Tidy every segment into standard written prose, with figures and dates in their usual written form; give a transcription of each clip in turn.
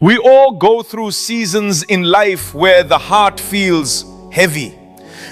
We all go through seasons in life where the heart feels heavy.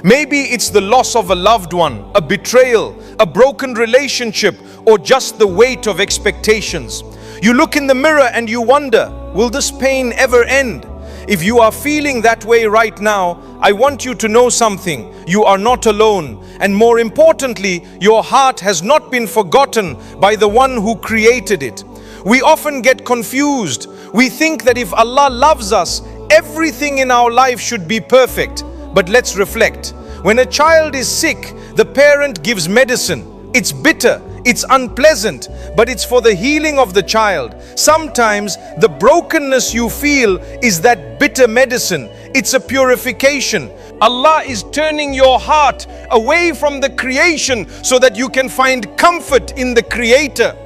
Maybe it's the loss of a loved one, a betrayal, a broken relationship, or just the weight of expectations. You look in the mirror and you wonder, will this pain ever end? If you are feeling that way right now, I want you to know something. You are not alone. And more importantly, your heart has not been forgotten by the one who created it. We often get confused. We think that if Allah loves us, everything in our life should be perfect. But let's reflect. When a child is sick, the parent gives medicine. It's bitter, it's unpleasant, but it's for the healing of the child. Sometimes the brokenness you feel is that bitter medicine. It's a purification. Allah is turning your heart away from the creation so that you can find comfort in the Creator.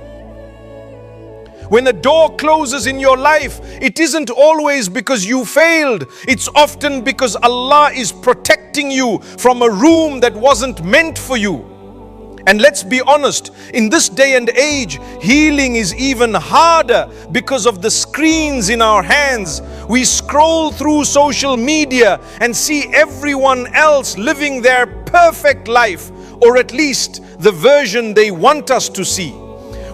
When a door closes in your life, it isn't always because you failed. It's often because Allah is protecting you from a room that wasn't meant for you. And let's be honest, in this day and age, healing is even harder because of the screens in our hands. We scroll through social media and see everyone else living their perfect life, or at least the version they want us to see.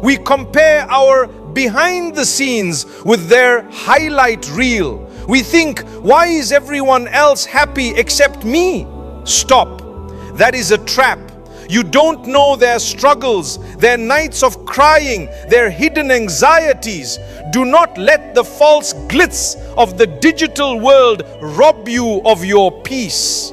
We compare our behind the scenes with their highlight reel. We think, why is everyone else happy except me? Stop. That is a trap. You don't know their struggles, their nights of crying, their hidden anxieties. Do not let the false glitz of the digital world rob you of your peace.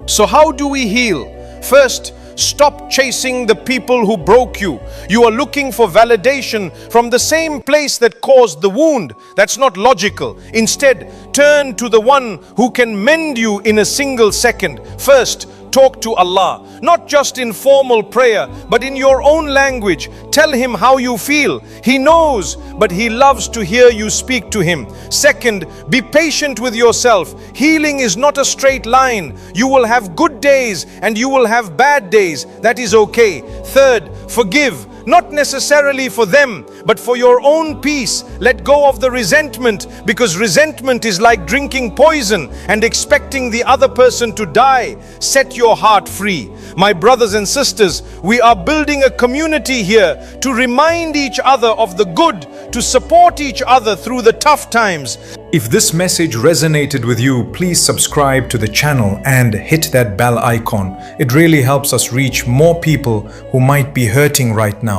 So how do we heal? First, stop chasing the people who broke you. You are looking for validation from the same place that caused the wound. That's not logical. Instead, turn to the one who can mend you in a single second. First, talk to Allah, not just in formal prayer, but in your own language. Tell Him how you feel. He knows, but He loves to hear you speak to Him. Second, be patient with yourself. Healing is not a straight line. You will have good days and you will have bad days. That is okay. Third, forgive. Not necessarily for them, but for your own peace. Let go of the resentment, because resentment is like drinking poison and expecting the other person to die. Set your heart free. My brothers and sisters, we are building a community here to remind each other of the good, to support each other through the tough times. If this message resonated with you, please subscribe to the channel and hit that bell icon. It really helps us reach more people who might be hurting right now.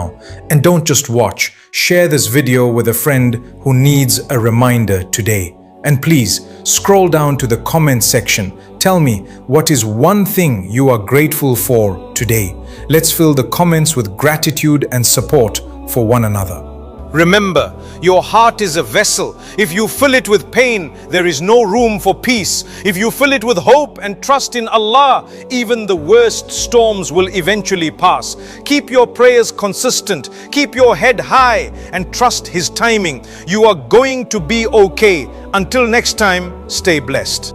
And don't just watch, share this video with a friend who needs a reminder today. And please scroll down to the comment section. Tell me, what is one thing you are grateful for today? Let's fill the comments with gratitude and support for one another. Remember, your heart is a vessel. If you fill it with pain, there is no room for peace. If you fill it with hope and trust in Allah, even the worst storms will eventually pass. Keep your prayers consistent, keep your head high, and trust His timing. You are going to be okay. Until next time, stay blessed.